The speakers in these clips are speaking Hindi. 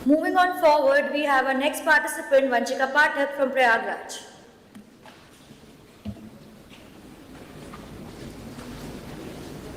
Moving on forward, we have our next participant, Vanchika Pathak from Prayagraj.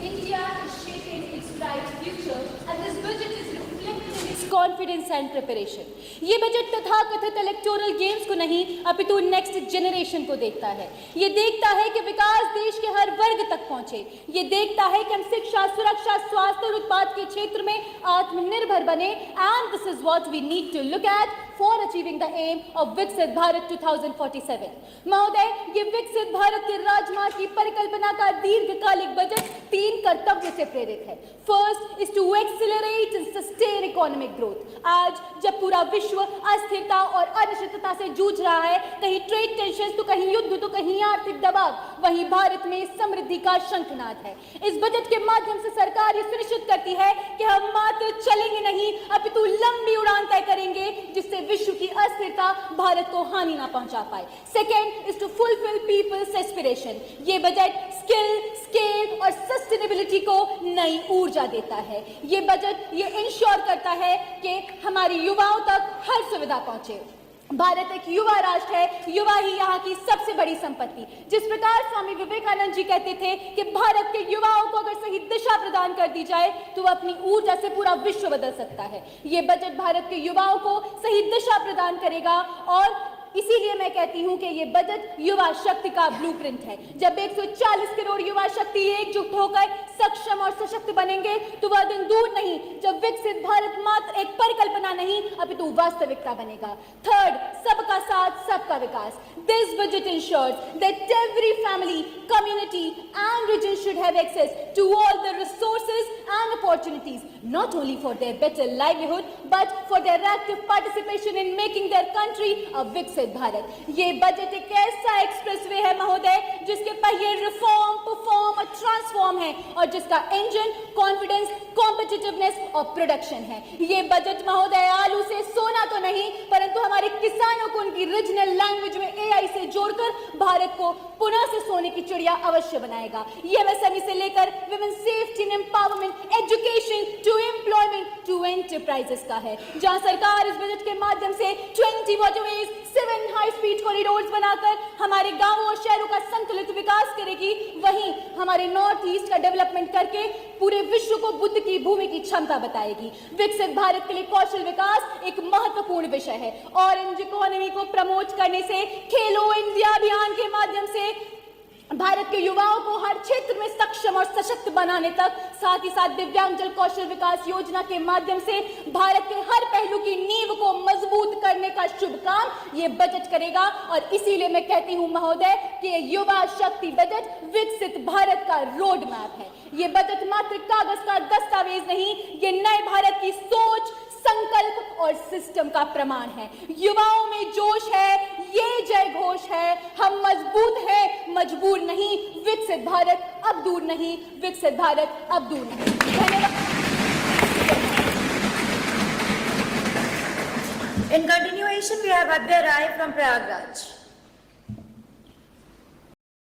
India is shaping its bright future and this budget is reflecting its confidence and preparation. ये बजट तथाकथित इलेक्टोरल गेम्स को नहीं अपितु नेक्स्ट जनरेशन को देखता है। ये देखता है कि विकास देश के हर वर्ग तक पहुंचे। ये देखता है कि हम शिक्षा, सुरक्षा, स्वास्थ्य और उत्पाद के क्षेत्र में आत्मनिर्भर बने। And this is what we need to look at for achieving the aim of Viksit Bharat 2047. महोदय, ये विकसित भारत के राजमार्ग की परिकल्पना का दीर्घकालिक बजट 3 कर्तव्य से प्रेरित है। First is to accelerate and sustain economic growth. आज जब पूरा विश्व अस्थिरता और अनिश्चितता से जूझ रहा है, कहीं ट्रेड टेंशन तो कहीं युद्ध तो कहीं आर्थिक दबाव, वहीं भारत में समृद्धि का शंखनाद है। इस बजट के माध्यम से सरकार ये सुनिश्चित करती है कि हम मात्र चलेंगे नहीं अपितु लंबी उड़ान तय करेंगे जिससे विश्व की अस्थिरता भारत को हानि ना पहुंचा पाए। Second is to fulfil people's aspiration. ये बजट स्किल, स्केल और सस्टेनेबिलिटी को नई ऊर्जा देता है। ये बजट ये इंश्योर करता है कि हमारी युवाओं तक हर सुविधा पहुंचे। भारत एक युवा राष्ट्र है, युवा ही यहाँ की सबसे बड़ी संपत्ति। जिस प्रकार स्वामी विवेकानंद जी कहते थे कि भारत के युवाओं को अगर सही दिशा प्रदान कर दी जाए तो वह अपनी ऊर्जा से पूरा विश्व बदल सकता है। ये बजट भारत के युवाओं को सही दिशा प्रदान करेगा और इसीलिए मैं कहती हूं कि ये बजट युवा शक्ति का ब्लूप्रिंट है। जब 140 करोड़ युवा शक्ति एकजुट होकर सक्षम और सशक्त बनेंगे तो वह दिन दूर नहीं जब विकसित भारत मात्र एक परिकल्पना नहीं अपितु वास्तविकता बनेगा। थर्ड, सबका साथ सबका विकास। This budget ensures that every family, community and region should have access to all the resources and opportunities, not only for their better livelihood but for their active participation in making their country a विकसित भारत। ये बजट एक ऐसा एक्सप्रेसवे है महोदय जिसके पहिए रिफॉर्म, परफॉर्म और ट्रांसफॉर्म है और जिसका इंजन कॉन्फिडेंस, कॉम्पिटिटिवनेस और प्रोडक्शन है। ये बजट महोदय आलू से सोना तो नहीं परंतु हमारे किसानों को उनकी रीजनल लैंग्वेज में एआई से जोड़कर भारत को पुनः से सोने की चिड़िया अवश्य बनाएगा। ये एमएसएमई से लेकर women safety and empowerment, education to employment to enterprises का है। जहां सरकार इस बजट के माध्यम से 20 वाटरवेज, 7 हाई स्पीड कॉरिडोर्स बनाकर हमारे गांवों और शहरों का संतुलित विकास करेगी, वहीं हमारे नॉर्थ ईस्ट का डेवलपमेंट करके पूरे विश्व को बुद्ध की भूमि की क्षमता बताएगी। विकसित भारत के लिए कौशल विकास एक महत्वपूर्ण विषय है। ऑरेंज इकोनॉमी को प्रमोट करने से, खेलो इंडिया अभियान के माध्यम से भारत के युवाओं को हर क्षेत्र में सक्षम और सशक्त बनाने तक, साथ ही साथ दिव्यांगजन कौशल विकास योजना के माध्यम से भारत के हर पहलू की नींव को मजबूत करने का शुभ काम ये बजट करेगा। और इसीलिए मैं कहती हूं महोदय कि ये युवा शक्ति बजट विकसित भारत का रोड मैप है। ये बजट मात्र कागज का दस्तावेज नहीं, ये नए भारत की सोच, संकल्प और सिस्टम का प्रमाण है। युवाओं में जोश है, ये जय घोष है, हम मजबूत हैं, मजबूर नहीं। विकसित भारत अब दूर नहीं, विकसित भारत अब दूर नहीं। धन्यवाद। In continuation, we have Adya Rai from Prayagraj.